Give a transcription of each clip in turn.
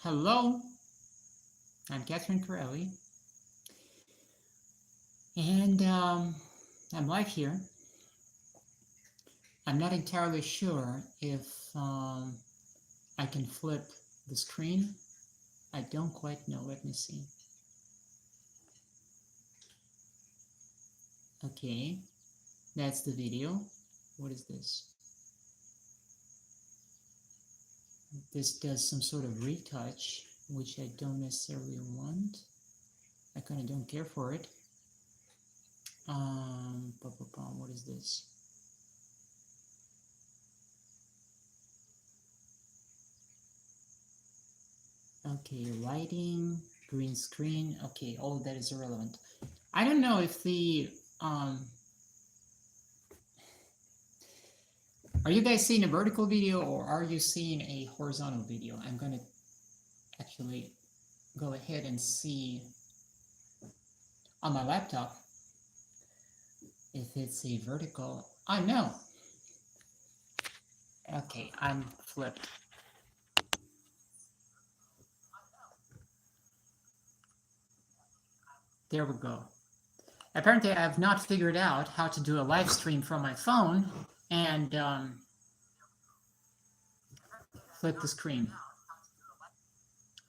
Hello, I'm Corelli, and I'm live here. I'm not entirely sure if I can flip the screen. I don't quite know. Let me see. Okay, that's the video. What is this? This does some sort of retouch, which I don't necessarily want. I kind of don't care for it. What is this? Okay, lighting, green screen. Okay, all of that is irrelevant. I don't know if the are you guys seeing a vertical video or are you seeing a horizontal video? I'm going to actually go ahead and see on my laptop if it's a vertical. Oh no. Okay, I'm flipped. There we go. Apparently I have not figured out how to do a live stream from my phone and flip the screen.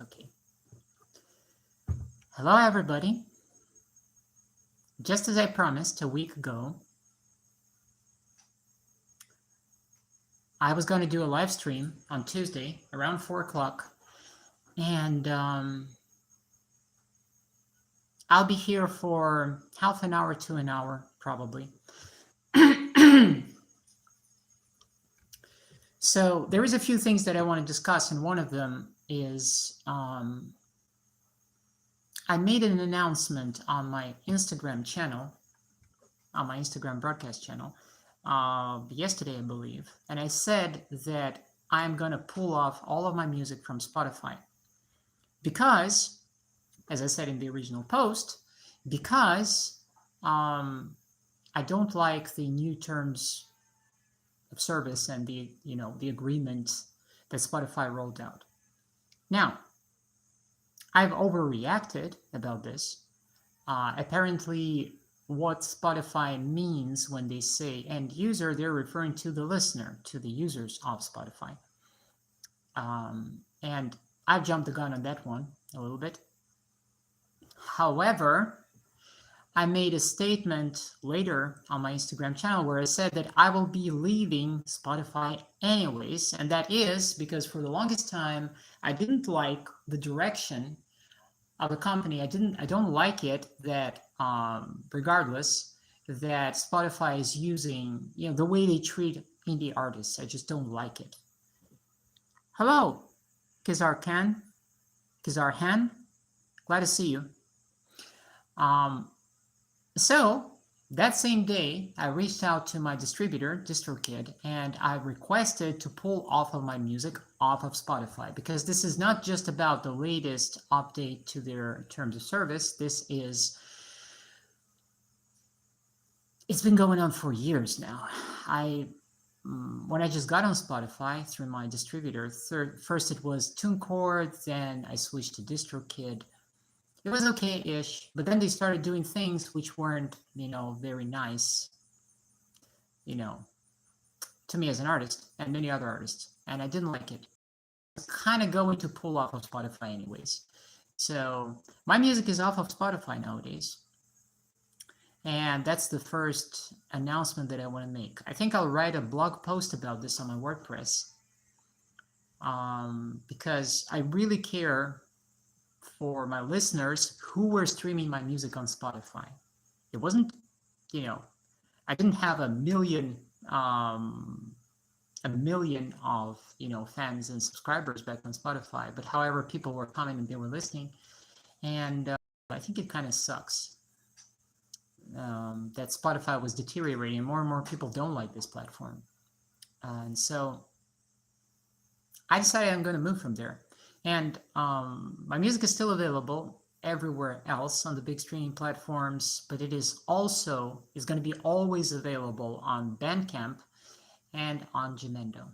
Okay. Hello everybody. Just as I promised a week ago, I was going to do a live stream on Tuesday around 4 o'clock, and I'll be here for half an hour to an hour, probably. So there is a few things that I want to discuss, and one of them is I made an announcement on my Instagram channel, on my Instagram broadcast channel, yesterday, I believe, and I said that I'm going to pull off all of my music from Spotify because, as I said in the original post, because I don't like the new terms of service and the agreement that Spotify rolled out. Now, I've overreacted about this. Apparently, what Spotify means when they say end user, they're referring to the listener, to the users of Spotify. And I've jumped the gun on that one a little bit. However, I made a statement later on my Instagram channel where I said that I will be leaving Spotify anyways, and that is because for the longest time I didn't like the direction of the company. I don't like it that regardless that Spotify is using the way they treat indie artists. I just don't like it. Hello, Kizar Han, glad to see you. So that same day, I reached out to my distributor, DistroKid, and I requested to pull off of my music off of Spotify, because this is not just about the latest update to their terms of service. It's been going on for years now. When I just got on Spotify through my distributor, first it was TuneCore, then I switched to DistroKid. It was okay-ish, but then they started doing things which weren't, very nice, to me as an artist and many other artists, and I didn't like it. It's kind of going to pull off of Spotify anyways. So my music is off of Spotify nowadays, and that's the first announcement that I want to make. I think I'll write a blog post about this on my WordPress, because I really care for my listeners who were streaming my music on Spotify. It wasn't, I didn't have a million of fans and subscribers back on Spotify, but however, people were coming and they were listening, and I think it kind of sucks that Spotify was deteriorating. More and more people don't like this platform, and so I decided I'm going to move from there. And my music is still available everywhere else on the big streaming platforms, but it is going to be always available on Bandcamp and on Jamendo.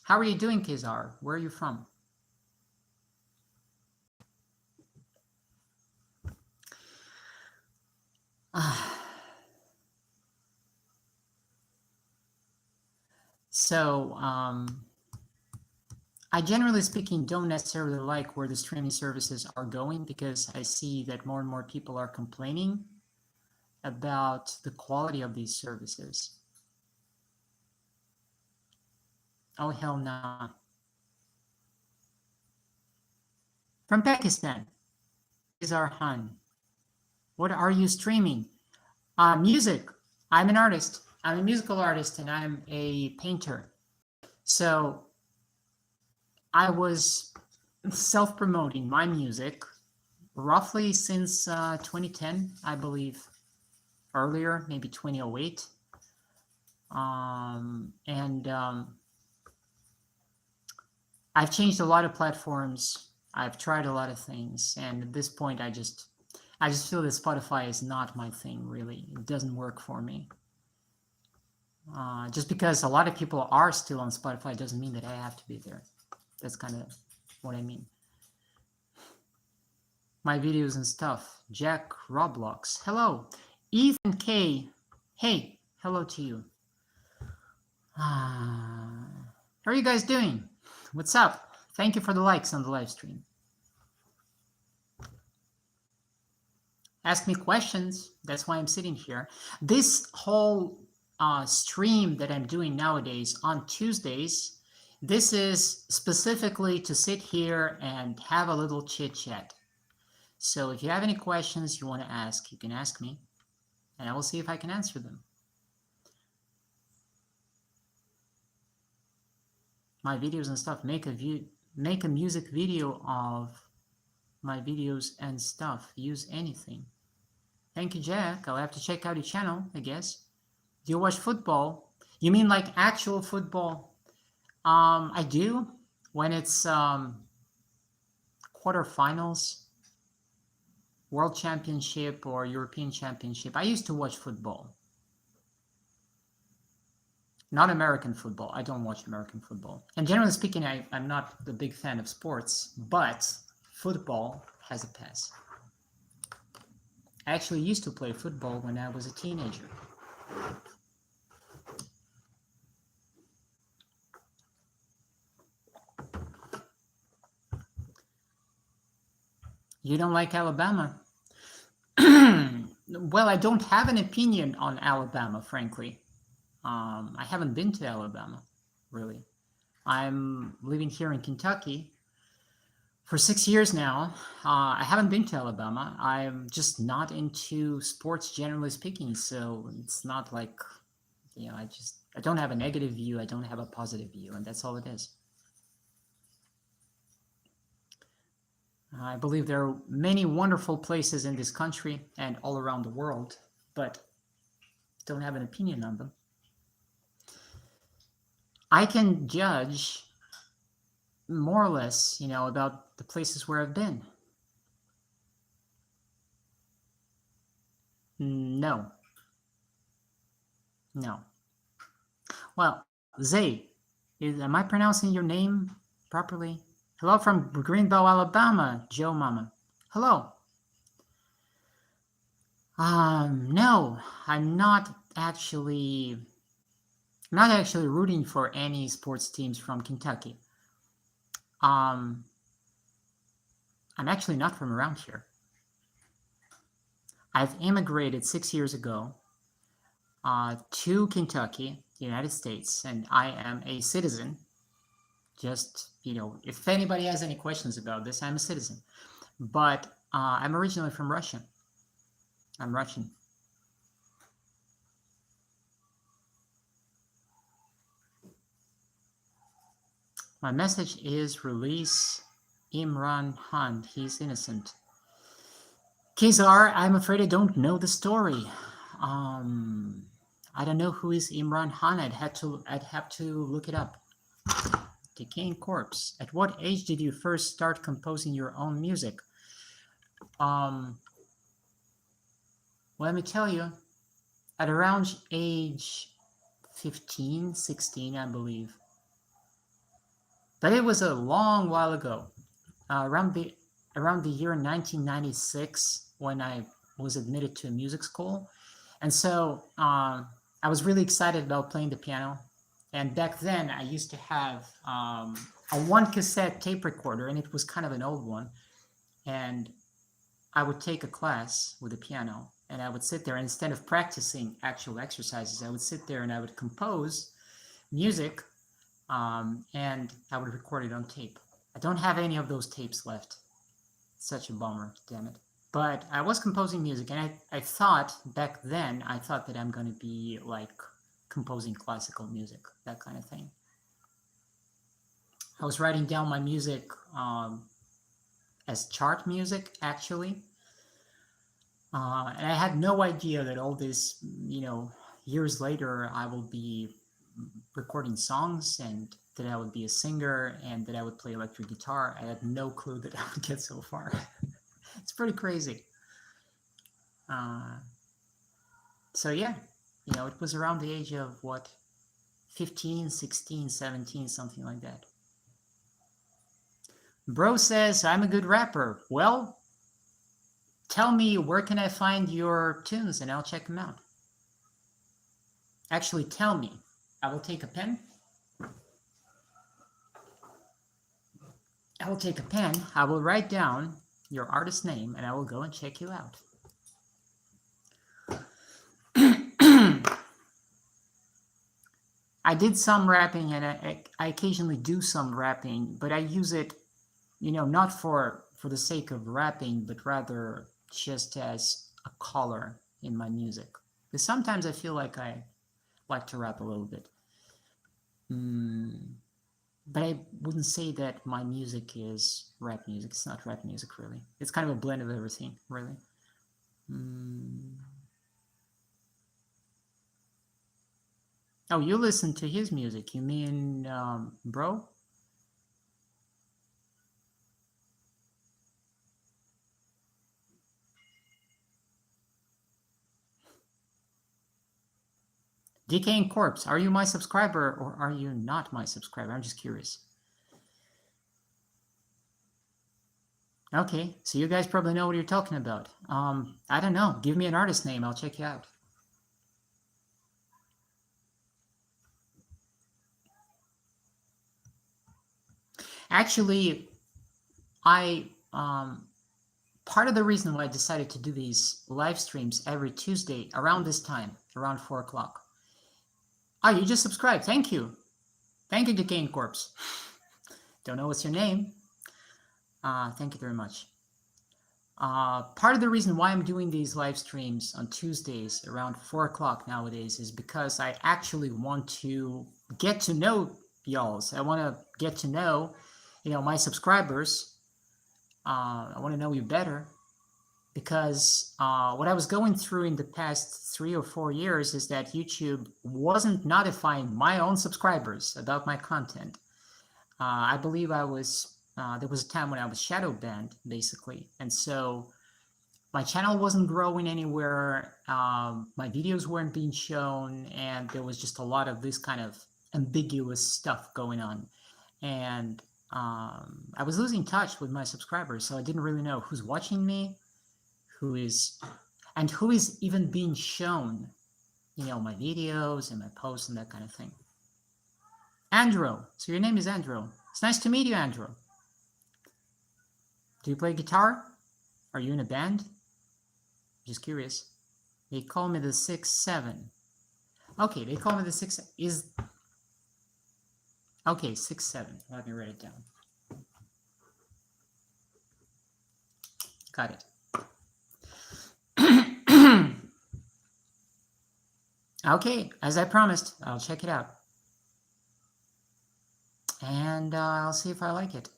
How are you doing, Kizar? Where are you from? So, I generally speaking don't necessarily like where the streaming services are going, because I see that more and more people are complaining about the quality of these services. Oh, hell no. From Pakistan, Kizar Han. What are you streaming? Music. I'm an artist. I'm a musical artist and I'm a painter. So I was self-promoting my music roughly since 2010, I believe. Earlier, maybe 2008. I've changed a lot of platforms. I've tried a lot of things, and at this point, I just feel that Spotify is not my thing. Really, it doesn't work for me. Just because a lot of people are still on Spotify doesn't mean that I have to be there. That's kind of what I mean. My videos and stuff. Jack Roblox. Hello. Ethan K. Hey, hello to you. How are you guys doing? What's up? Thank you for the likes on the live stream. Ask me questions. That's why I'm sitting here. This whole stream that I'm doing nowadays on Tuesdays, this is specifically to sit here and have a little chit chat. So if you have any questions you want to ask, you can ask me, and I will see if I can answer them. My videos and stuff, make a music video of my videos and stuff. Use anything. Thank you, Jack. I'll have to check out your channel, I guess. Do you watch football? You mean like actual football? I do, when it's quarterfinals, World Championship or European Championship. I used to watch football. Not American football. I don't watch American football. And generally speaking, I'm not a big fan of sports, but football has a pass. I actually used to play football when I was a teenager. You don't like Alabama? Well, I don't have an opinion on Alabama, frankly. I haven't been to Alabama, really. I'm living here in Kentucky for 6 years now. I haven't been to Alabama. I'm just not into sports, generally speaking, so it's not like, you know, I don't have a negative view, I don't have a positive view, and that's all it is. I believe there are many wonderful places in this country and all around the world, but don't have an opinion on them. I can judge more or less, you know, about the places where I've been. No. No. Well, Zay, am I pronouncing your name properly? Hello from Greenbow, Alabama, Joe Mama. Hello. No, I'm not actually rooting for any sports teams from Kentucky. I'm actually not from around here. I've immigrated 6 years ago to Kentucky, United States, and I am a citizen. Just, you know, if anybody has any questions about this, I'm a citizen. But I'm originally from Russia. I'm Russian. My message is release Imran Khan. He's innocent. Kizar, I'm afraid I don't know the story. I don't know who is Imran Khan. I'd have to look it up. Decaying Corpse. At what age did you first start composing your own music? Let me tell you, at around age 15, 16, I believe. But it was a long while ago, around the year 1996, when I was admitted to a music school. And so I was really excited about playing the piano. And back then, I used to have a one cassette tape recorder, and it was kind of an old one. And I would take a class with the piano, and I would sit there, and instead of practicing actual exercises, I would sit there and I would compose music, and I would record it on tape. I don't have any of those tapes left. Such a bummer, damn it. But I was composing music, and I thought back then, I thought that I'm going to be like composing classical music, that kind of thing. I was writing down my music as chart music, actually. And I had no idea that all this, years later, I will be recording songs, and that I would be a singer, and that I would play electric guitar. I had no clue that I would get so far. It's pretty crazy. So yeah, it was around the age of 15, 16, 17, something like that. Bro says, I'm a good rapper. Well, tell me, where can I find your tunes, and I'll check them out. Actually, tell me. I will take a pen. I will take a pen. I will write down your artist name, and I will go and check you out. I did some rapping, and I occasionally do some rapping, but I use it, not for the sake of rapping, but rather just as a color in my music. Because sometimes I feel like I like to rap a little bit. But I wouldn't say that my music is rap music. It's not rap music, really. It's kind of a blend of everything, really. Oh, you listen to his music. You mean, bro? Decaying Corpse, are you my subscriber or are you not my subscriber? I'm just curious. Okay, so you guys probably know what you're talking about. I don't know. Give me an artist name. I'll check you out. Actually, part of the reason why I decided to do these live streams every Tuesday around this time, around 4 o'clock. Oh, you just subscribed. Thank you. Thank you, Decaying Corpse. Don't know what's your name. Thank you very much. Part of the reason why I'm doing these live streams on Tuesdays around 4 o'clock nowadays is because I actually want to get to know y'all. I want to get to know, my subscribers. I want to know you better, because what I was going through in the past 3 or 4 years is that YouTube wasn't notifying my own subscribers about my content. I believe there was a time when I was shadow banned, basically. And so my channel wasn't growing anywhere. My videos weren't being shown, and there was just a lot of this kind of ambiguous stuff going on. And I was losing touch with my subscribers, so I didn't really know who's watching me, who is even being shown, my videos and my posts and that kind of thing. Andrew, so your name is Andrew. It's nice to meet you, Andrew. Do you play guitar? Are you in a band? Just curious. They call me the 6'7". Okay, they call me the 6. Okay, 6'7". Let me write it down. Got it. Okay, as I promised, I'll check it out. And I'll see if I like it.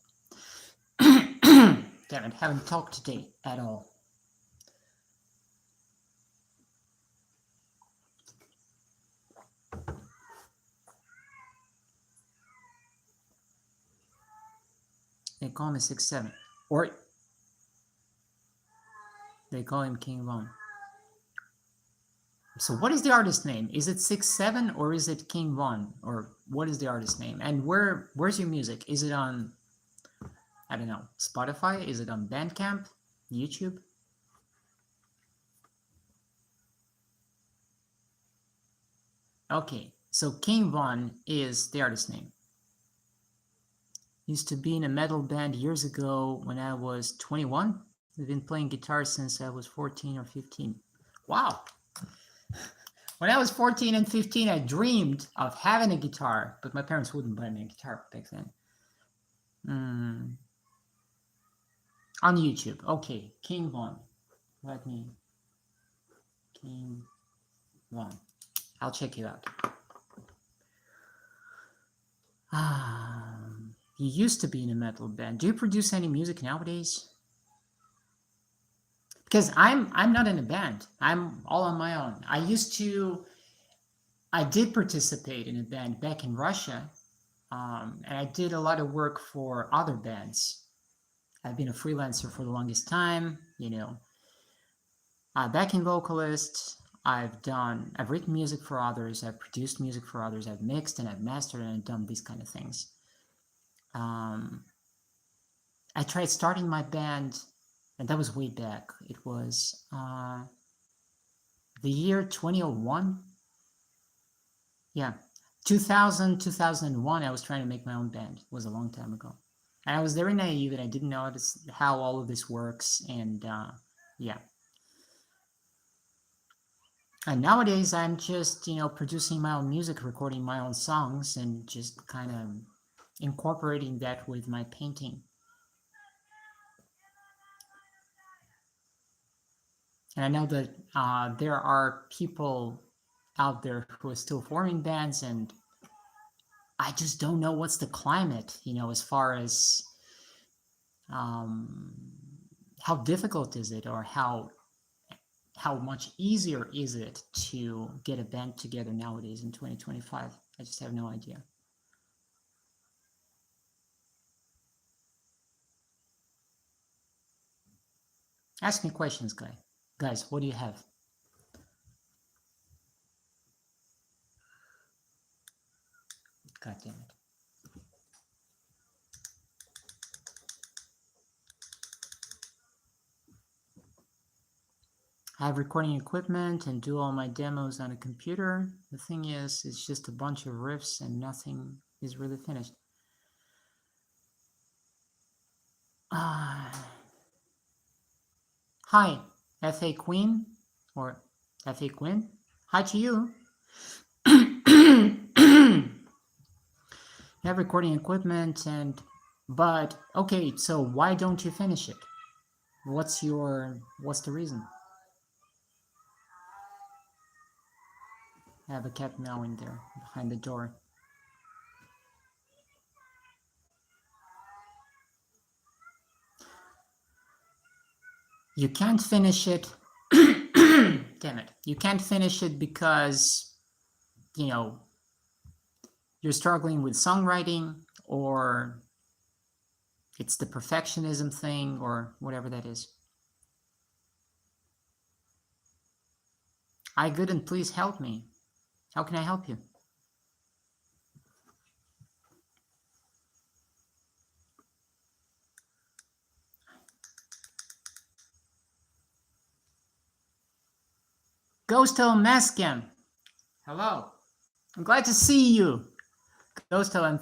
Damn it, haven't talked today at all. They call me 6'7". Or they call him King Von. So what is the artist name? Is it 6-7 or is it King Von? Or what is the artist name? And where's your music? Is it on, I don't know, Spotify? Is it on Bandcamp? YouTube? Okay, so King Von is the artist name. Used to be in a metal band years ago when I was 21. I've been playing guitar since I was 14 or 15. Wow. When I was 14 and 15, I dreamed of having a guitar, but my parents wouldn't buy me a guitar back then. On YouTube. Okay, King Von. Let me... King Von. I'll check it out. You used to be in a metal band. Do you produce any music nowadays? Because I'm not in a band. I'm all on my own. I did participate in a band back in Russia, and I did a lot of work for other bands. I've been a freelancer for the longest time, you know. Backing vocalist. I've written music for others. I've produced music for others. I've mixed and I've mastered and I've done these kind of things. I tried starting my band, and that was way back. It was the year 2001. Yeah, 2000, 2001, I was trying to make my own band. It was a long time ago. And I was very naive and I didn't know how all of this works. And yeah. And nowadays I'm just, producing my own music, recording my own songs, and just kind of incorporating that with my painting. And I know that there are people out there who are still forming bands, and I just don't know what's the climate, as far as how difficult is it, or how much easier is it to get a band together nowadays in 2025. I just have no idea. Ask me questions, guys. What do you have? God damn it. I have recording equipment and do all my demos on a computer. The thing is, it's just a bunch of riffs and nothing is really finished. Hi, F.A. Queen, or F.A. Quinn. Hi to you. You have recording equipment, but okay, so why don't you finish it? What's the reason? I have a cat meowing there behind the door. You can't finish it. Damn it. You can't finish it because, you're struggling with songwriting, or it's the perfectionism thing, or whatever that is. I couldn't. Please help me. How can I help you? Ghosto Mascam. Hello. I'm glad to see you. Ghosto, I'm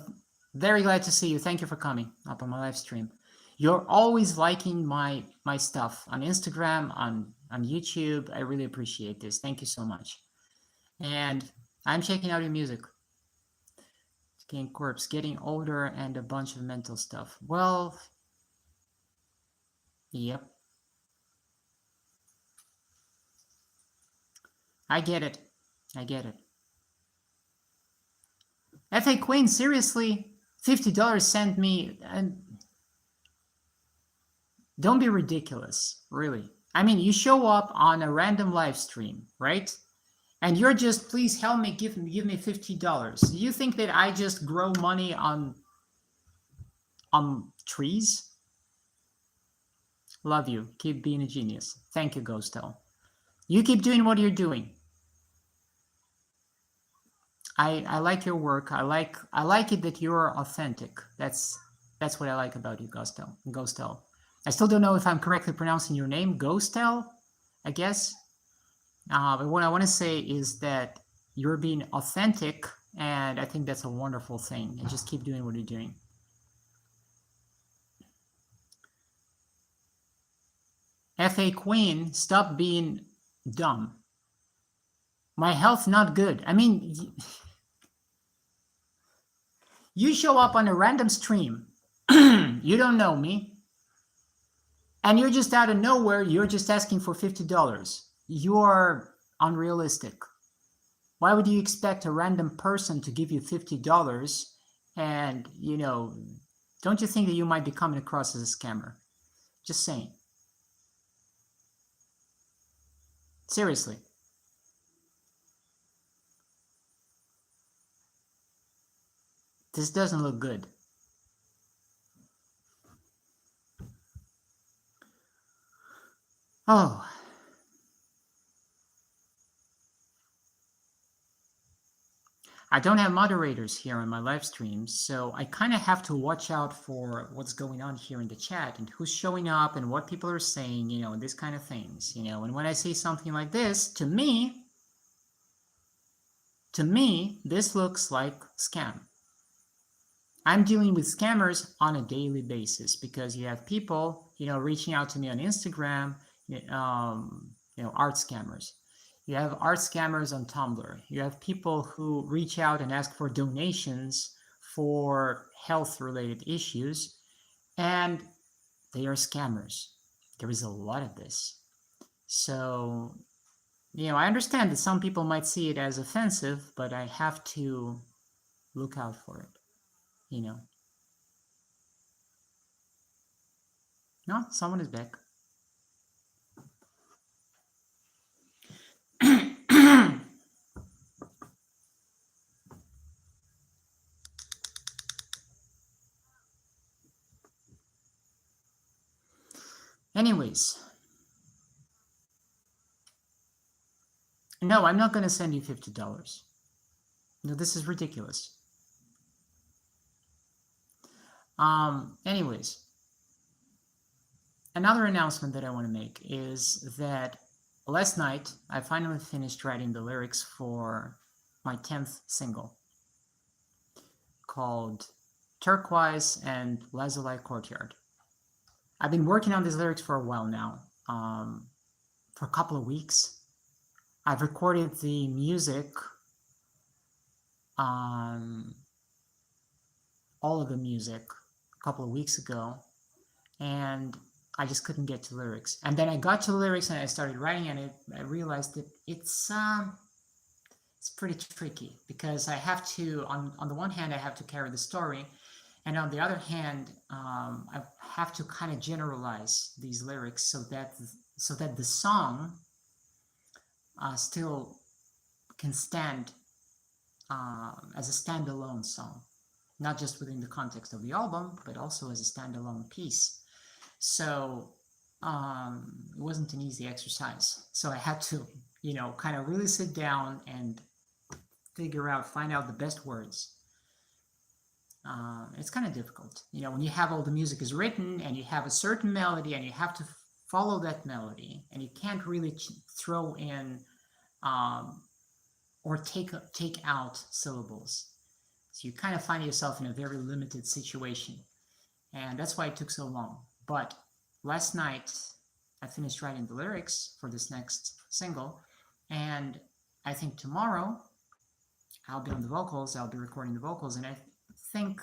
very glad to see you. Thank you for coming up on my live stream. You're always liking my stuff on Instagram, on YouTube. I really appreciate this. Thank you so much. And I'm checking out your music. King Corpse, getting older and a bunch of mental stuff. Well, yep. I get it. F.A. Queen, seriously? $50 sent me, and don't be ridiculous, really. I mean, you show up on a random live stream, right? And you're just, please help me, give me $50. Do you think that I just grow money on trees? Love you. Keep being a genius. Thank you, Ghostel. You keep doing what you're doing. I like your work. I like it that you're authentic. That's what I like about you, Ghostel. I still don't know if I'm correctly pronouncing your name, Ghostel, I guess. But what I want to say is that you're being authentic, and I think that's a wonderful thing. And just keep doing what you're doing. F.A. Queen, stop being dumb. My health not good. I mean, you show up on a random stream. You don't know me. And you're just out of nowhere, you're just asking for $50. You're unrealistic. Why would you expect a random person to give you $50? And, don't you think that you might be coming across as a scammer? Just saying. Seriously. This doesn't look good. Oh. I don't have moderators here on my live stream, so I kind of have to watch out for what's going on here in the chat and who's showing up and what people are saying, and this kind of things, and when I see something like this, to me, this looks like scam. I'm dealing with scammers on a daily basis because you have people, reaching out to me on Instagram, art scammers. You have art scammers on Tumblr. You have people who reach out and ask for donations for health-related issues, and they are scammers. There is a lot of this. So, I understand that some people might see it as offensive, but I have to look out for it, No, someone is back. Anyways, no, I'm not going to send you $50. No, this is ridiculous. Anyways, another announcement that I want to make is that last night I finally finished writing the lyrics for my 10th single called Turquoise and Lazuli Courtyard. I've been working on these lyrics for a while now, for a couple of weeks. I've recorded the music, all of the music, a couple of weeks ago, and I just couldn't get to lyrics. And then I got to the lyrics and I started writing, and I realized that it's pretty tricky because I have to, on the one hand, I have to carry the story, and on the other hand, I have to kind of generalize these lyrics so that the song still can stand as a standalone song, not just within the context of the album, but also as a standalone piece. So it wasn't an easy exercise. So I had to, kind of really sit down and find out the best words. It's kind of difficult, when you have all the music is written and you have a certain melody and you have to follow that melody, and you can't really throw in or take out syllables. So you kind of find yourself in a very limited situation, and that's why it took so long. But last night I finished writing the lyrics for this next single, and I think tomorrow I'll be on the vocals, I'll be recording the vocals, and I think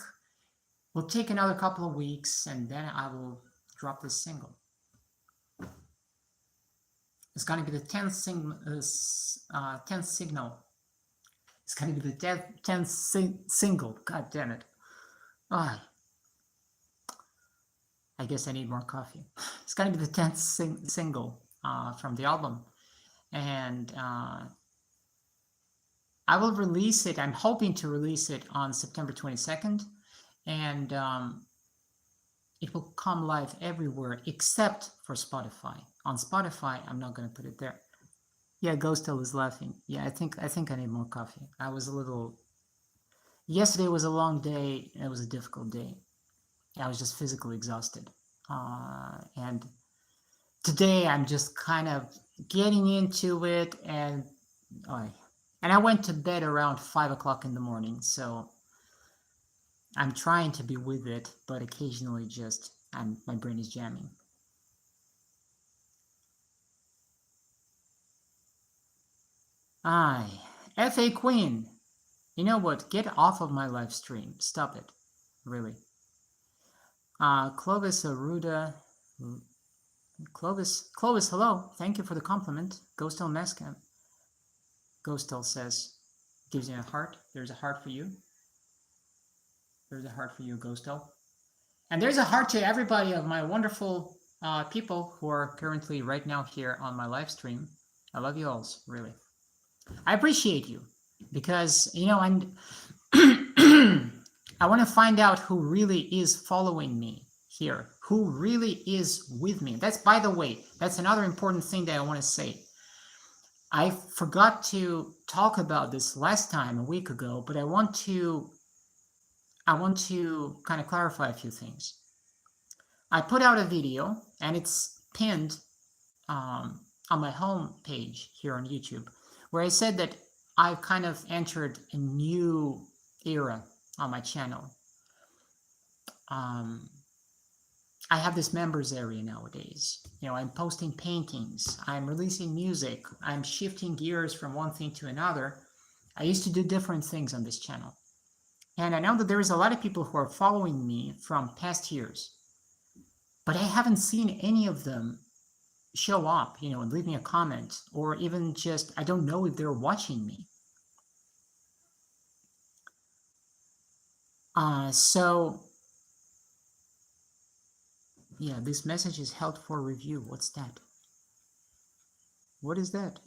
we'll take another couple of weeks and then I will drop this single. It's going to be the 10th signal. It's going to be the 10th single. God damn it. I guess I need more coffee. It's going to be the 10th single from the album. And I will release it. I'm hoping to release it on September 22nd. And it will come live everywhere except for Spotify. On Spotify, I'm not going to put it there. Yeah, Ghostel is laughing. Yeah, I think I need more coffee. I was a little Yesterday was a long day. It was a difficult day. I was just physically exhausted. And today I'm just kind of getting into it, and I went to bed around 5 o'clock in the morning, so I'm trying to be with it, but occasionally just my brain is jamming. FA Queen, you know what? Get off of my live stream. Stop it, really. Clovis Aruda, Clovis, hello. Thank you for the compliment. Ghostel Mescam. Ghostel says, gives you a heart. There's a heart for you. There's a heart for you, Ghostel. And there's a heart to everybody of my wonderful people who are currently right now here on my live stream. I love you all, really. I appreciate you because, you know, and I want to find out who really is following me here, who really is with me. That's, by the way, that's another important thing that I want to say. I forgot to talk about this last time, a week ago, but I want to kind of clarify a few things. I put out a video, and it's pinned on my home page here on YouTube, where I said that I've kind of entered a new era on my channel. I have this members area nowadays. You know, I'm posting paintings, I'm releasing music, I'm shifting gears from one thing to another. I used to do different things on this channel. And I know that there is a lot of people who are following me from past years, but I haven't seen any of them show up, you know, and leave me a comment, or even just, I don't know if they're watching me. So yeah, this message is held for review. What's that? What is that?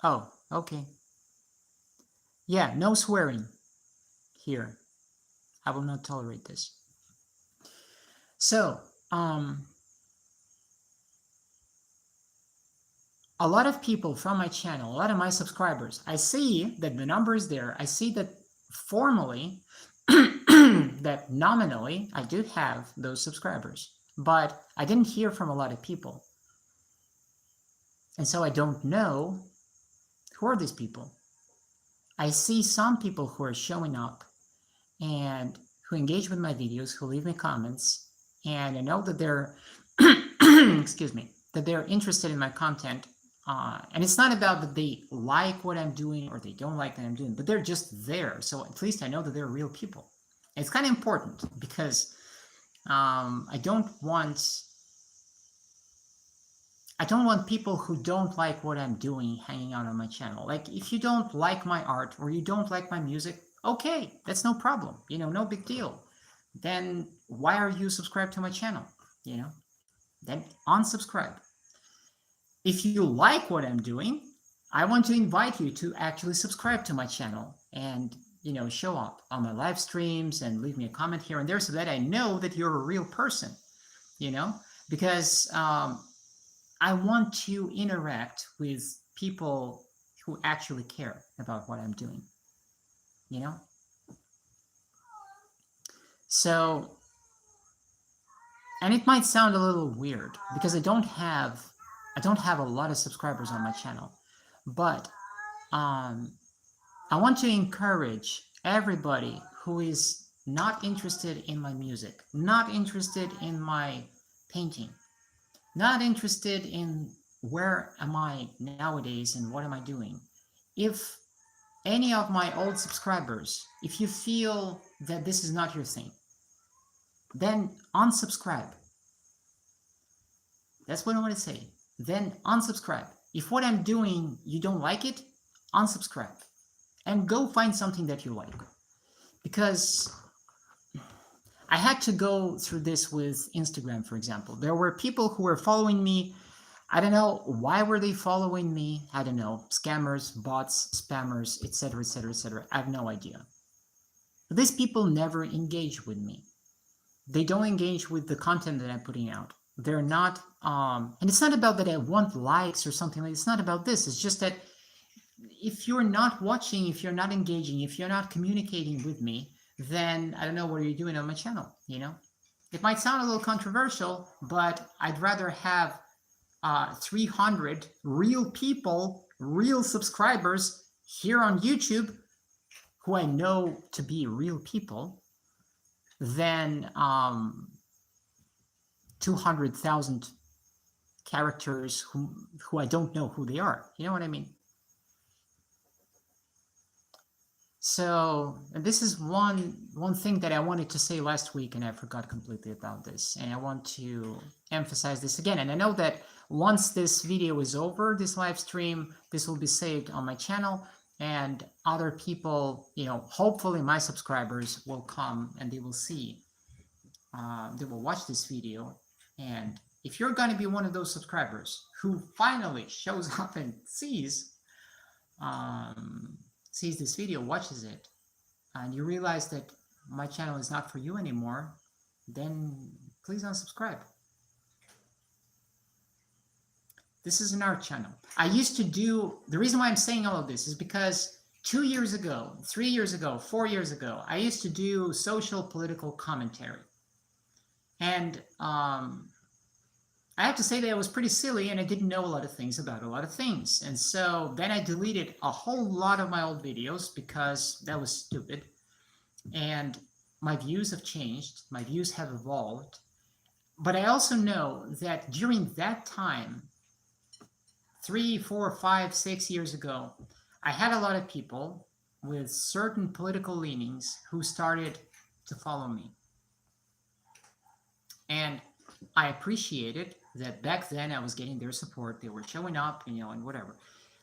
Oh, okay. Yeah, no swearing here. I will not tolerate this. So, a lot of people from my channel, a lot of my subscribers, I see that the number is there. I see that formally, that nominally, I do have those subscribers, but I didn't hear from a lot of people. And so I don't know who are these people. I see some people who are showing up and who engage with my videos, who leave me comments, and I know that they're, excuse me, that they're interested in my content. And it's not about that they like what I'm doing or they don't like what I'm doing, but they're just there. So at least I know that they're real people. And it's kind of important because I don't want people who don't like what I'm doing hanging out on my channel. Like, if you don't like my art or you don't like my music, okay, that's no problem. You know, no big deal. Then why are you subscribed to my channel? You know, then unsubscribe. If you like what I'm doing, I want to invite you to actually subscribe to my channel and, you know, show up on my live streams and leave me a comment here and there so that I know that you're a real person, you know, because I want to interact with people who actually care about what I'm doing, you know? So, and it might sound a little weird because I don't have a lot of subscribers on my channel, but I want to encourage everybody who is not interested in my music, not interested in my painting, not interested in where am I nowadays and what am I doing. If any of my old subscribers, if you feel that this is not your thing, then unsubscribe. That's what I want to say. Then unsubscribe. If what I'm doing, you don't like it, unsubscribe. And go find something that you like. Because I had to go through this with Instagram, for example. There were people who were following me. I don't know, why were they following me? I don't know, scammers, bots, spammers, etc., etc., etc. I have no idea. But these people never engage with me. They don't engage with the content that I'm putting out. They're not, and it's not about that I want likes or something like that. It's not about this. It's just that if you're not watching, if you're not engaging, if you're not communicating with me, then I don't know what you're doing on my channel, you know? It might sound a little controversial, but I'd rather have 300 real people, real subscribers here on YouTube who I know to be real people than 200,000 characters who I don't know who they are. You know what I mean? So this is one thing that I wanted to say last week, and I forgot completely about this. And I want to emphasize this again. And I know that once this video is over, this live stream, this will be saved on my channel, and other people, you know, hopefully my subscribers will come and they will see, they will watch this video. And if you're going to be one of those subscribers who finally shows up and sees this video, watches it, and you realize that my channel is not for you anymore, then please unsubscribe. This is an art channel. I used to do, the reason why I'm saying all of this is because 2 years ago, 3 years ago, 4 years ago, I used to do social political commentary. And I have to say that it was pretty silly, and I didn't know a lot of things about a lot of things. And so then I deleted a whole lot of my old videos because that was stupid. And my views have changed, my views have evolved. But I also know that during that time, 3, 4, 5, 6 years ago, I had a lot of people with certain political leanings who started to follow me. And I appreciated that back then I was getting their support. They were showing up, you know, and whatever.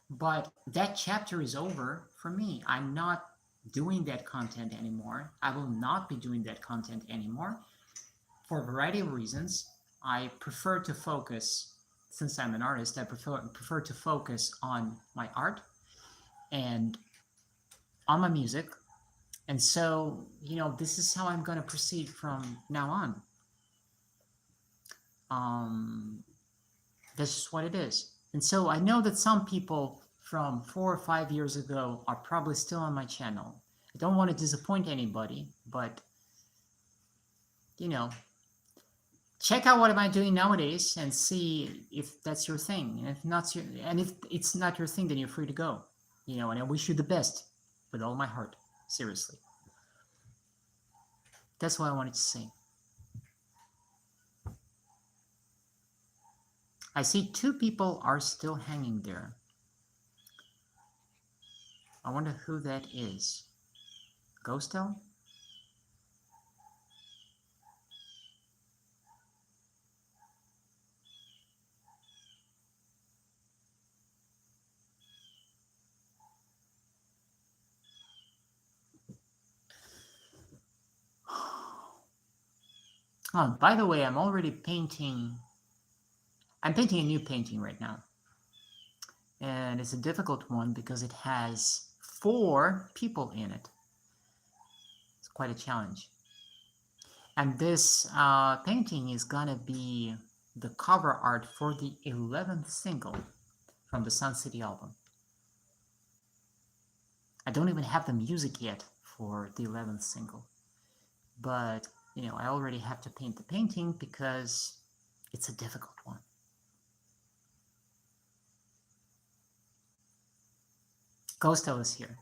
But that chapter is over for me. I'm not doing that content anymore. I will not be doing that content anymore for a variety of reasons. I prefer to focus, since I'm an artist, I prefer to focus on my art and on my music. And so, you know, this is how I'm going to proceed from now on. That's just what it is. And so I know that some people from 4 or 5 years ago are probably still on my channel. I don't want to disappoint anybody, but you know, check out what am I doing nowadays and see if that's your thing. And if it's not your thing, then you're free to go. You know, and I wish you the best with all my heart. Seriously. That's what I wanted to say. I see 2 people are still hanging there. I wonder who that is. Ghostel? Oh, by the way, I'm already painting. I'm painting a new painting right now. And it's a difficult one because it has 4 people in it. It's quite a challenge. And this painting is gonna be the cover art for the 11th single from the Sun City album. I don't even have the music yet for the 11th single. But, you know, I already have to paint the painting because it's a difficult one. Ghosto is here.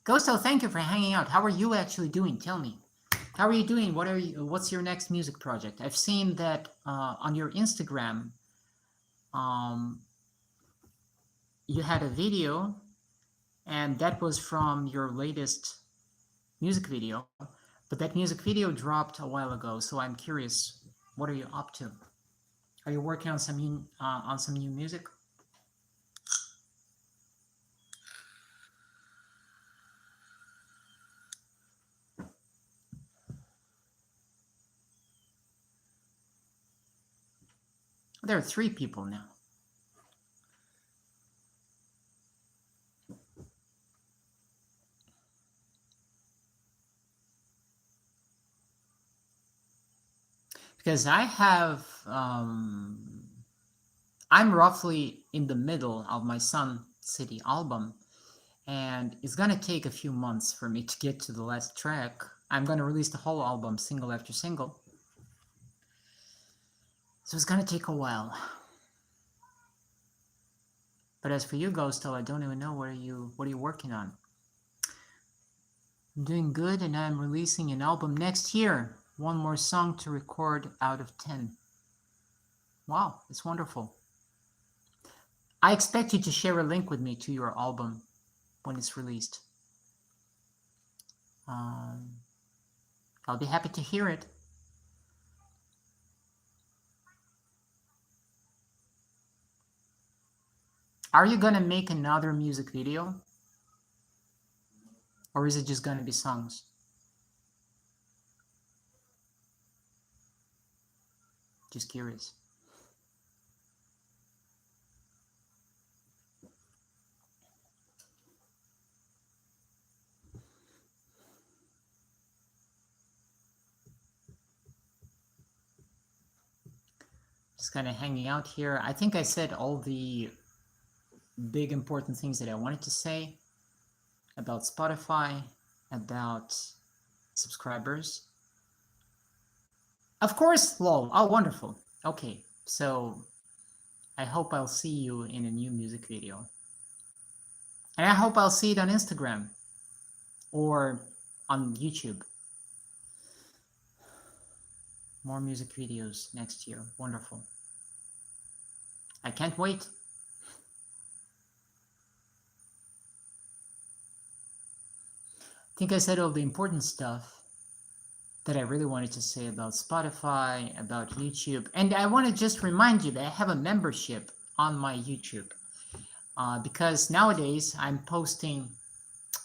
Ghosto, thank you for hanging out. How are you actually doing? Tell me. How are you doing? What's your next music project? I've seen that on your Instagram, you had a video, and that was from your latest music video. But that music video dropped a while ago, so I'm curious, what are you up to? Are you working on some new music? There are 3 people now. Because I have, I'm roughly in the middle of my Sun City album, and it's gonna take a few months for me to get to the last track. I'm gonna release the whole album single after single, so it's gonna take a while. But as for you, Ghosto, I don't even know what are you working on. I'm doing good, and I'm releasing an album next year. One more song to record out of 10. Wow, it's wonderful. I expect you to share a link with me to your album when it's released. I'll be happy to hear it. Are you gonna make another music video? Or is it just gonna be songs? Just curious. Just kind of hanging out here. I think I said all the big important things that I wanted to say about Spotify, about subscribers. Of course, lol. Oh, wonderful. Okay, so I hope I'll see you in a new music video. And I hope I'll see it on Instagram or on YouTube. More music videos next year. Wonderful. I can't wait. I think I said all the important stuff that I really wanted to say about Spotify, about YouTube. And I want to just remind you that I have a membership on my YouTube. Because nowadays I'm posting,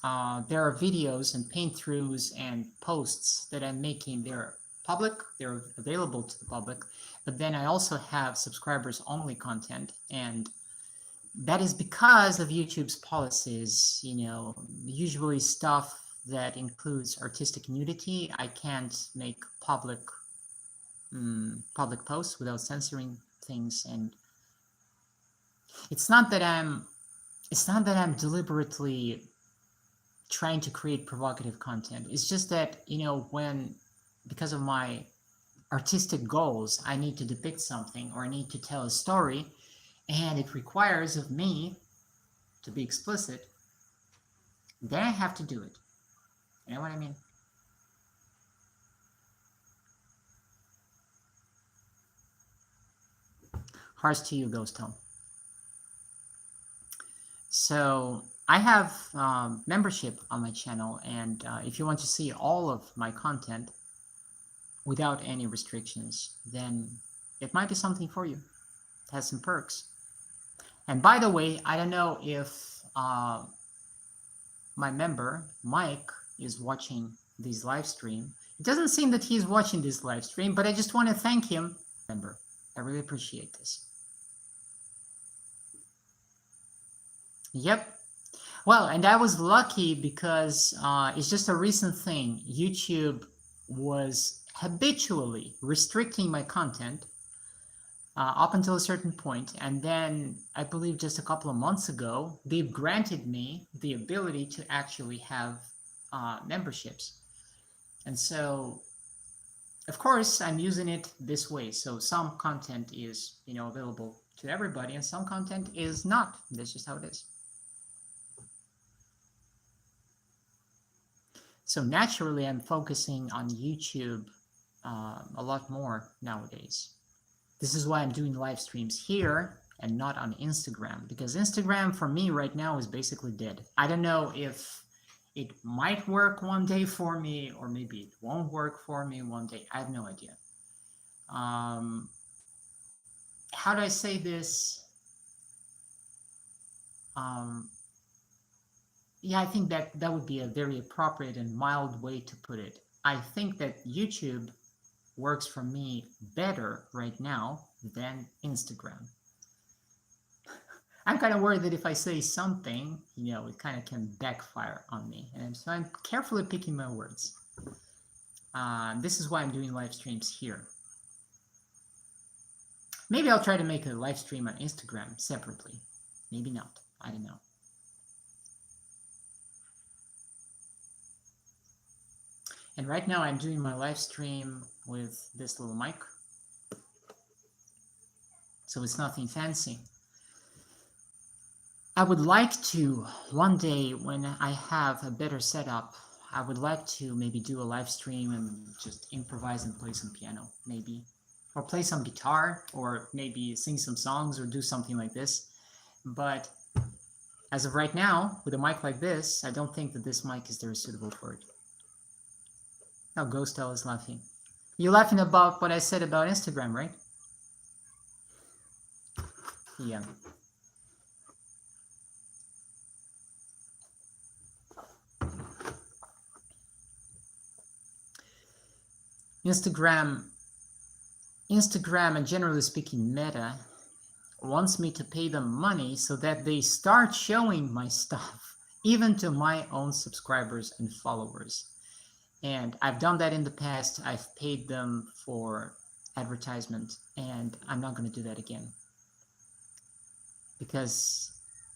there are videos and paint-throughs and posts that I'm making. They're public, they're available to the public, but then I also have subscribers-only content, and that is because of YouTube's policies. You know, usually stuff that includes artistic nudity, I can't make public posts without censoring things. And it's not that I'm deliberately trying to create provocative content. It's just that, you know, because of my artistic goals, I need to depict something or I need to tell a story, and it requires of me to be explicit, then I have to do it. You know what I mean? Hearts to you, Ghost Home. So I have membership on my channel, and if you want to see all of my content without any restrictions, then it might be something for you. It has some perks. And by the way, I don't know if my member, Mike, is watching this live stream. It doesn't seem that he's watching this live stream, but I just want to thank him. Member, I really appreciate this. Yep. Well, and I was lucky because it's just a recent thing. YouTube was habitually restricting my content up until a certain point, and then I believe just a couple of months ago, they've granted me the ability to actually have memberships. And so, of course, I'm using it this way. So some content is, you know, available to everybody, and some content is not. That's just how it is. So naturally, I'm focusing on YouTube a lot more nowadays. This is why I'm doing live streams here and not on Instagram, because Instagram for me right now is basically dead. I don't know if it might work one day for me, or maybe it won't work for me one day. I have no idea. How do I say this? Yeah, I think that would be a very appropriate and mild way to put it. I think that YouTube works for me better right now than Instagram. I'm kind of worried that if I say something, you know, it kind of can backfire on me. And so I'm carefully picking my words. This is why I'm doing live streams here. Maybe I'll try to make a live stream on Instagram separately. Maybe not. I don't know. And right now I'm doing my live stream with this little mic. So it's nothing fancy. I would like to, one day when I have a better setup, I would like to maybe do a live stream and just improvise and play some piano, maybe. Or play some guitar, or maybe sing some songs, or do something like this. But as of right now, with a mic like this, I don't think that this mic is very suitable for it. Now Ghostel is laughing. You're laughing about what I said about Instagram, right? Yeah. Instagram, and generally speaking, Meta, wants me to pay them money so that they start showing my stuff, even to my own subscribers and followers. And I've done that in the past. I've paid them for advertisement, and I'm not going to do that again. Because,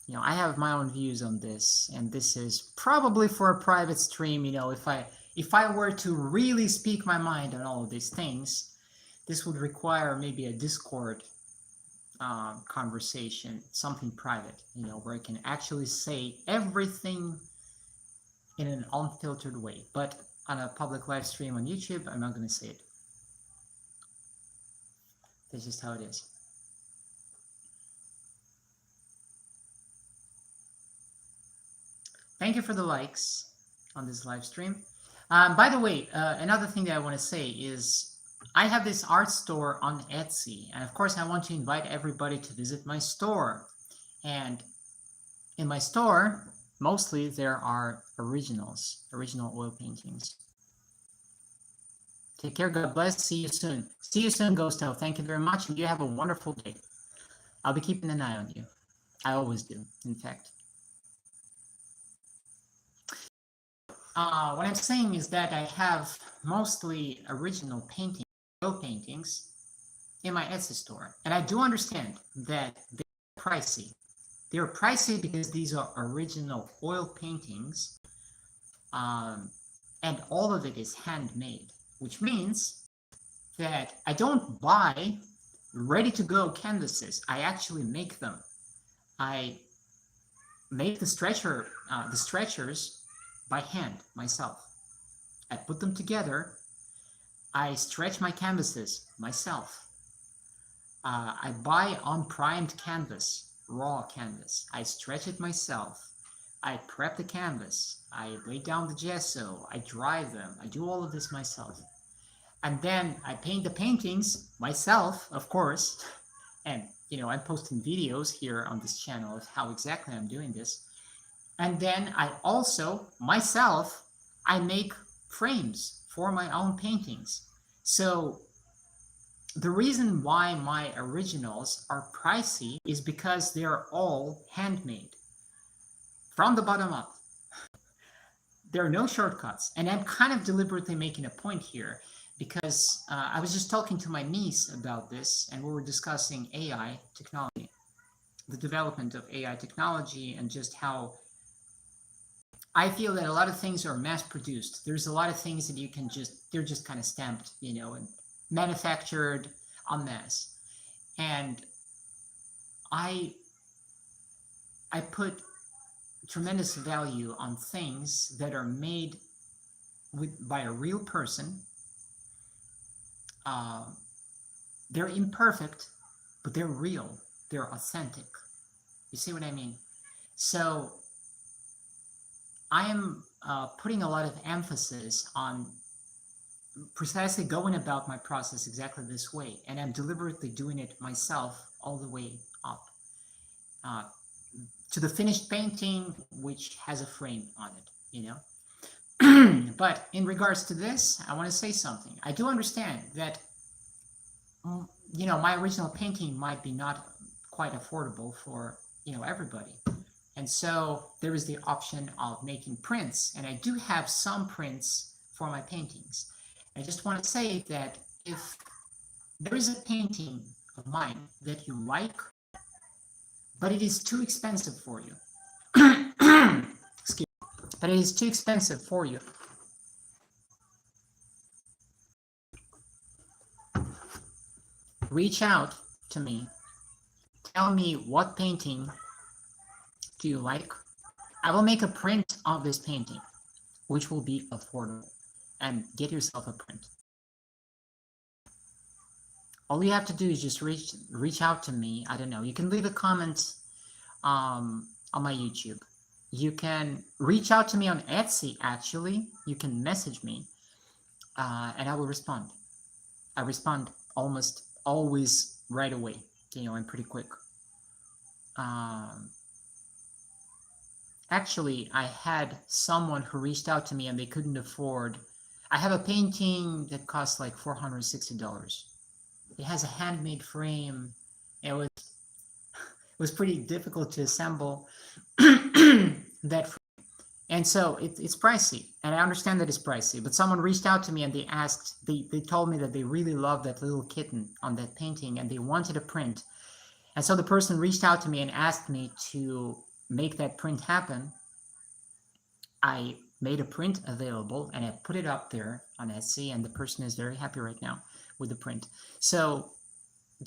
you know, I have my own views on this, and this is probably for a private stream. You know, if I were to really speak my mind on all of these things, this would require maybe a Discord conversation, something private, you know, where I can actually say everything in an unfiltered way. But on a public live stream on YouTube, I'm not going to say it. That's just how it is. Thank you for the likes on this live stream. By the way, another thing that I want to say is I have this art store on Etsy, and of course I want to invite everybody to visit my store. And in my store, mostly there are original oil paintings. Take care, God bless, see you soon. See you soon, Ghosto. Thank you very much, and you have a wonderful day. I'll be keeping an eye on you. I always do, in fact. What I'm saying is that I have mostly original oil paintings in my Etsy store. And I do understand that they're pricey. They're pricey because these are original oil paintings, and all of it is handmade, which means that I don't buy ready-to-go canvases. I actually make them. I make the stretchers by hand myself. I put them together. I stretch my canvases myself. I buy unprimed canvas, raw canvas. I stretch it myself. I prep the canvas. I lay down the gesso. I dry them. I do all of this myself. And then I paint the paintings myself, of course. And, you know, I'm posting videos here on this channel of how exactly I'm doing this. And then I also, myself, I make frames for my own paintings. So the reason why my originals are pricey is because they're all handmade from the bottom up. There are no shortcuts. And I'm kind of deliberately making a point here because I was just talking to my niece about this, and we were discussing AI technology, the development of AI technology, and just how I feel that a lot of things are mass-produced. There's a lot of things that you can they're just kind of stamped, you know, and manufactured en masse. And I put tremendous value on things that are made by a real person. They're imperfect, but they're real. They're authentic. You see what I mean? So I am putting a lot of emphasis on precisely going about my process exactly this way, and I'm deliberately doing it myself all the way up to the finished painting, which has a frame on it, you know. But in regards to this, I want to say something. I do understand that, you know, my original painting might be not quite affordable for, you know, everybody. And so there is the option of making prints, and I do have some prints for my paintings. I just want to say that if there is a painting of mine that you like, but it is too expensive for you, excuse me, but it is too expensive for you, reach out to me. Tell me what painting do you like. I will make a print of this painting, which will be affordable. And get yourself a print. All you have to do is just reach out to me. I don't know. You can leave a comment on my YouTube. You can reach out to me on Etsy, actually. You can message me, and I will respond. I respond almost always right away, and pretty quick. Actually, I had someone who reached out to me and they couldn't afford. I have a painting that costs like $460. It has a handmade frame. It was pretty difficult to assemble that frame. And so it's pricey, and I understand that it's pricey, but someone reached out to me and they told me that they really loved that little kitten on that painting and they wanted a print. And so the person reached out to me and asked me to make that print happen. I made a print available and I put it up there on Etsy, and the person is very happy right now with the print. So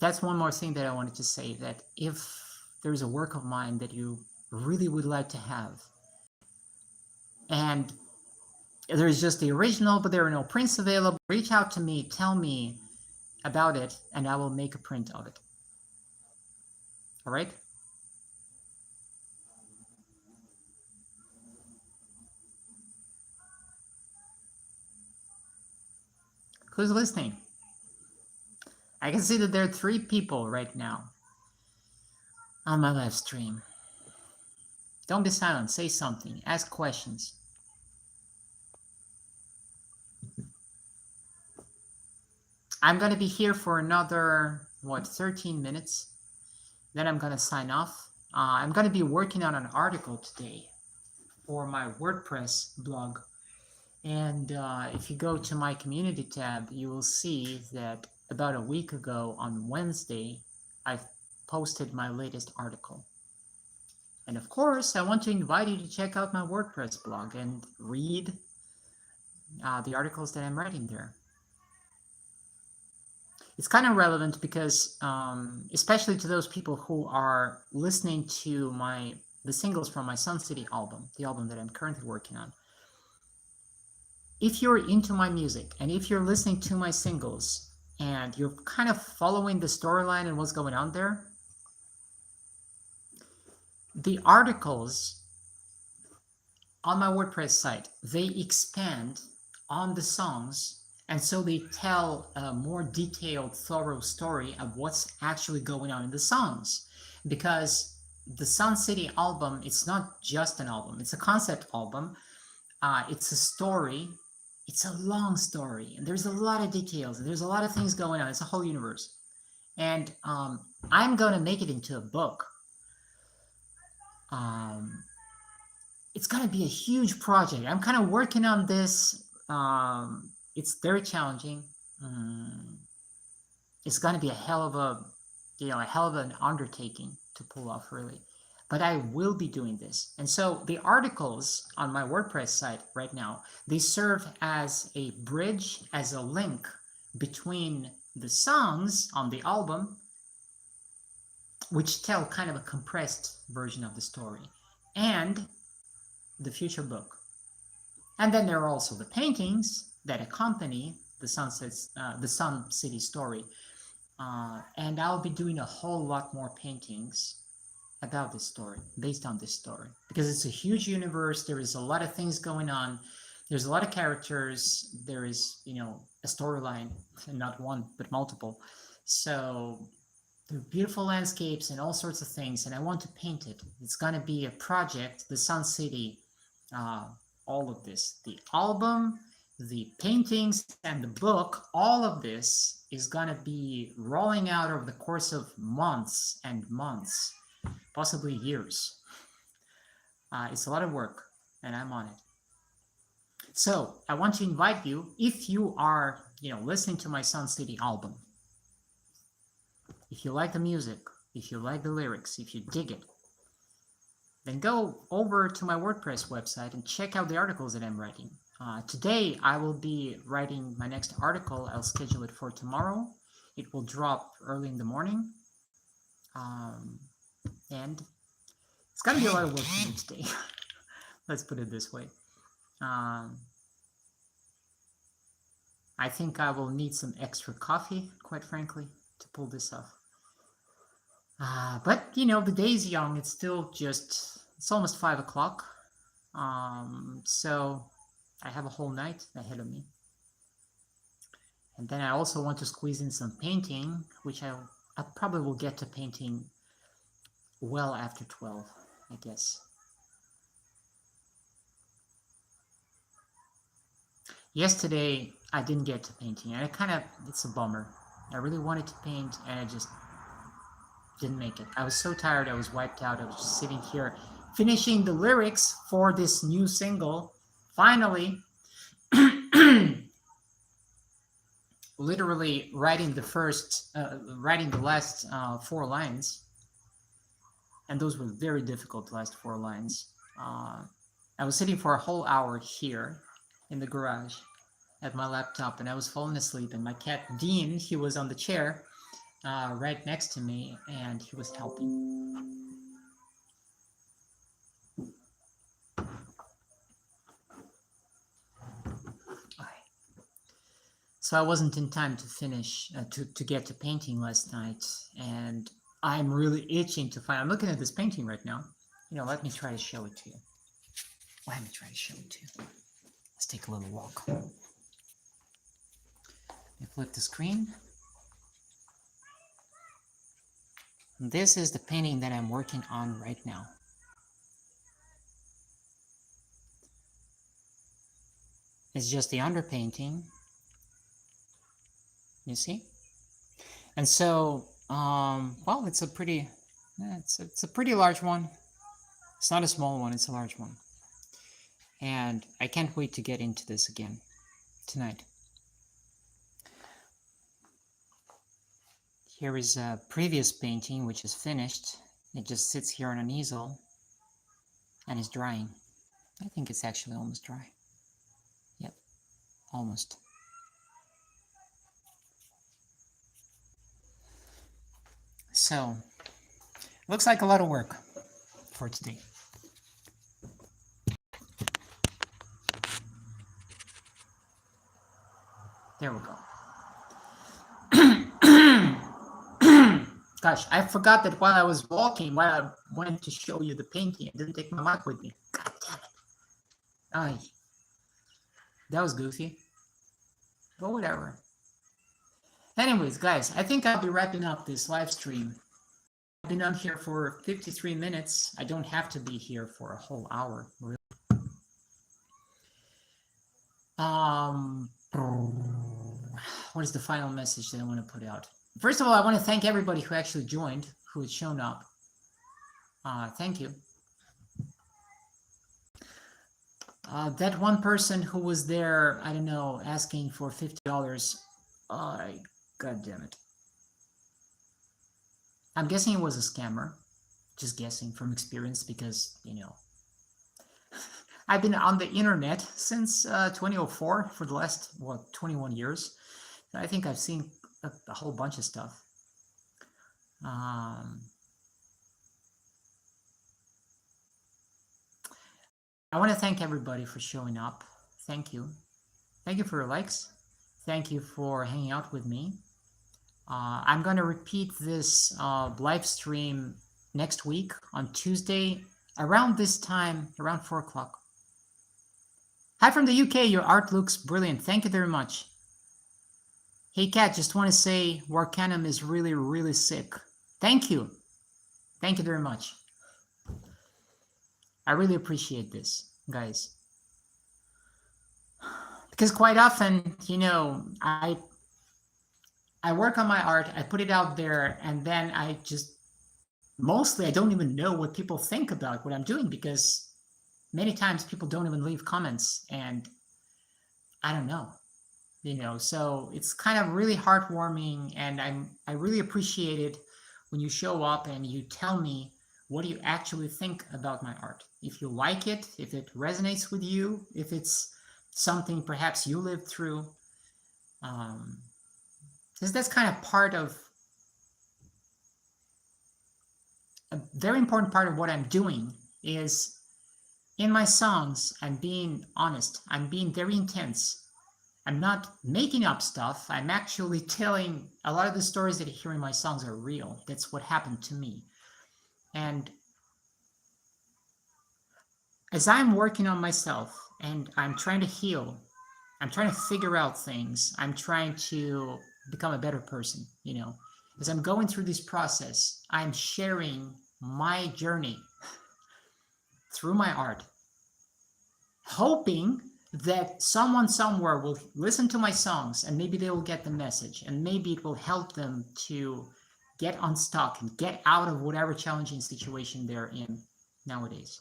that's one more thing that I wanted to say, that if there's a work of mine that you really would like to have, and there's just the original, but there are no prints available, reach out to me, tell me about it, and I will make a print of it. All right? Who's listening? I can see that there are 3 people right now on my live stream. Don't be silent. Say something. Ask questions. I'm going to be here for another, 13 minutes. Then I'm going to sign off. I'm going to be working on an article today for my WordPress blog. And if you go to my community tab, you will see that about a week ago on Wednesday, I've posted my latest article. And of course, I want to invite you to check out my WordPress blog and read the articles that I'm writing there. It's kind of relevant because, especially to those people who are listening to the singles from my Sun City album, the album that I'm currently working on. If you're into my music and if you're listening to my singles and you're kind of following the storyline and what's going on there, the articles on my WordPress site, they expand on the songs, and so they tell a more detailed, thorough story of what's actually going on in the songs. Because the Sun City album, it's not just an album, it's a concept album. It's a story. It's a long story, and there's a lot of details, and there's a lot of things going on. It's a whole universe. And I'm going to make it into a book. It's going to be a huge project. I'm kind of working on this. It's very challenging. It's going to be a hell of an undertaking to pull off, really. But I will be doing this. And so the articles on my WordPress site right now, they serve as a bridge, as a link between the songs on the album, which tell kind of a compressed version of the story, and the future book. And then there are also the paintings that accompany the Sun City story. And I'll be doing a whole lot more paintings about this story, based on this story, because it's a huge universe. There is a lot of things going on. There's a lot of characters. There is, a storyline, not one, but multiple. So there are beautiful landscapes and all sorts of things, and I want to paint it. It's going to be a project, the Sun City, all of this, the album, the paintings, and the book, all of this is going to be rolling out over the course of months and months, possibly years. It's a lot of work, and I'm on it. So I want to invite you, if you are, listening to my Sun City album, if you like the music, if you like the lyrics, if you dig it, then go over to my WordPress website and check out the articles that I'm writing. Today, I will be writing my next article. I'll schedule it for tomorrow. it will drop early in the morning. And it's gonna be a lot of work for me today. Let's put it this way. I think I will need some extra coffee, quite frankly, to pull this off. But you know, the day's young. It's still it's almost 5 o'clock. So I have a whole night ahead of me. And then I also want to squeeze in some painting, which I probably will get to painting well after 12, I guess. Yesterday, I didn't get to painting, and it's a bummer. I really wanted to paint, and I just didn't make it. I was so tired, I was wiped out. I was just sitting here finishing the lyrics for this new single. Finally, literally writing the last 4 lines. And those were very difficult, the last 4 lines. I was sitting for a whole hour here in the garage at my laptop, and I was falling asleep, and my cat Dean, he was on the chair right next to me, and he was helping. So I wasn't in time to finish, to get to painting last night, and I'm really itching to find. I'm looking at this painting right now. You know, let me try to show it to you. Let's take a little walk. Let me flip the screen. This is the painting that I'm working on right now. It's just the underpainting. You see? And so, well, it's a pretty large one. It's not a small one, it's a large one. And I can't wait to get into this again tonight. Here is a previous painting which is finished. It just sits here on an easel and is drying. I think it's actually almost dry. Yep, almost. So, looks like a lot of work for today. There we go. Gosh, I forgot that while I was walking, while I went to show you the painting, I didn't take my mic with me. God damn it. Ay. That was goofy. But whatever. Anyways, guys, I think I'll be wrapping up this live stream. I've been on here for 53 minutes. I don't have to be here for a whole hour, really. What is the final message that I want to put out? First of all, I want to thank everybody who actually joined, who had shown up. Thank you. That one person who was there, I don't know, asking for $50. God damn it. I'm guessing it was a scammer. Just guessing from experience because, you know, I've been on the internet since 2004 for the last, 21 years. I think I've seen a whole bunch of stuff. I want to thank everybody for showing up. Thank you. Thank you for your likes. Thank you for hanging out with me. I'm going to repeat this live stream next week on Tuesday around this time, around 4 o'clock. Hi from the UK. Your art looks brilliant. Thank you very much. Hey, Kat, just want to say Warcanum is really, really sick. Thank you. Thank you very much. I really appreciate this, guys. Because quite often, you know, I work on my art, I put it out there, and then I don't even know what people think about what I'm doing, because many times people don't even leave comments, and I don't know, you know, so it's kind of really heartwarming, and I really appreciate it when you show up and you tell me what do you actually think about my art. If you like it, if it resonates with you, if it's something perhaps you lived through, Because that's kind of part of a very important part of what I'm doing is in my songs, I'm being honest. I'm being very intense. I'm not making up stuff. I'm actually telling a lot of the stories that you hear in my songs are real. That's what happened to me. And as I'm working on myself and I'm trying to heal, I'm trying to figure out things, I'm trying to become a better person, as I'm going through this process, I'm sharing my journey through my art, hoping that someone somewhere will listen to my songs and maybe they will get the message and maybe it will help them to get unstuck and get out of whatever challenging situation they're in nowadays.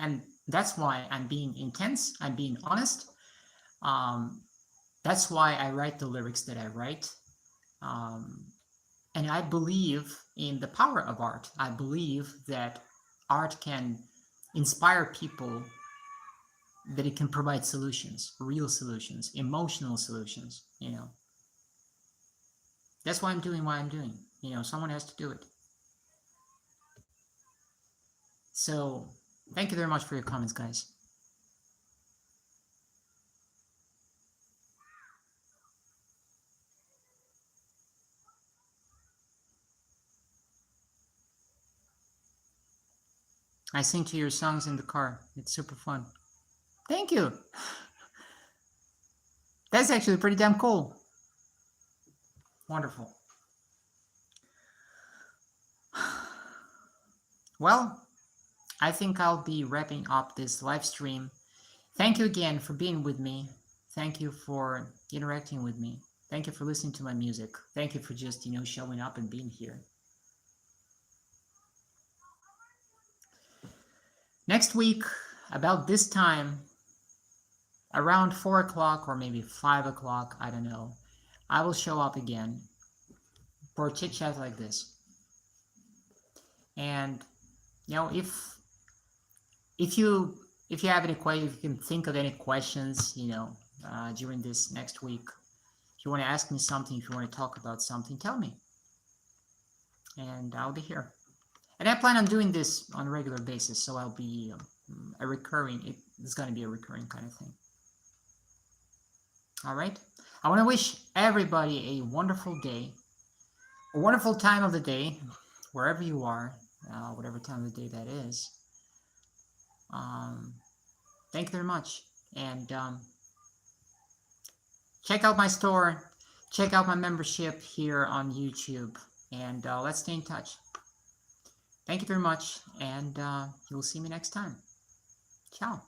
And that's why I'm being intense, I'm being honest. That's why I write the lyrics that I write. And I believe in the power of art. I believe that art can inspire people, that it can provide solutions, real solutions, emotional solutions, That's why I'm doing what I'm doing. Someone has to do it. So thank you very much for your comments, guys. I sing to your songs in the car. It's super fun. Thank you. That's actually pretty damn cool. Wonderful. Well, I think I'll be wrapping up this live stream. Thank you again for being with me. Thank you for interacting with me. Thank you for listening to my music. Thank you for just, showing up and being here. Next week, about this time, around 4 o'clock or maybe 5 o'clock, I don't know, I will show up again for a chit chat like this. And, if you have any questions, if you can think of any questions, during this next week, if you want to ask me something, if you want to talk about something, tell me. And I'll be here. And I plan on doing this on a regular basis, so I'll be it's going to be a recurring kind of thing. All right? I want to wish everybody a wonderful day, a wonderful time of the day, wherever you are, whatever time of the day that is. Thank you very much. And check out my store, check out my membership here on YouTube, and let's stay in touch. Thank you very much, and you'll see me next time. Ciao.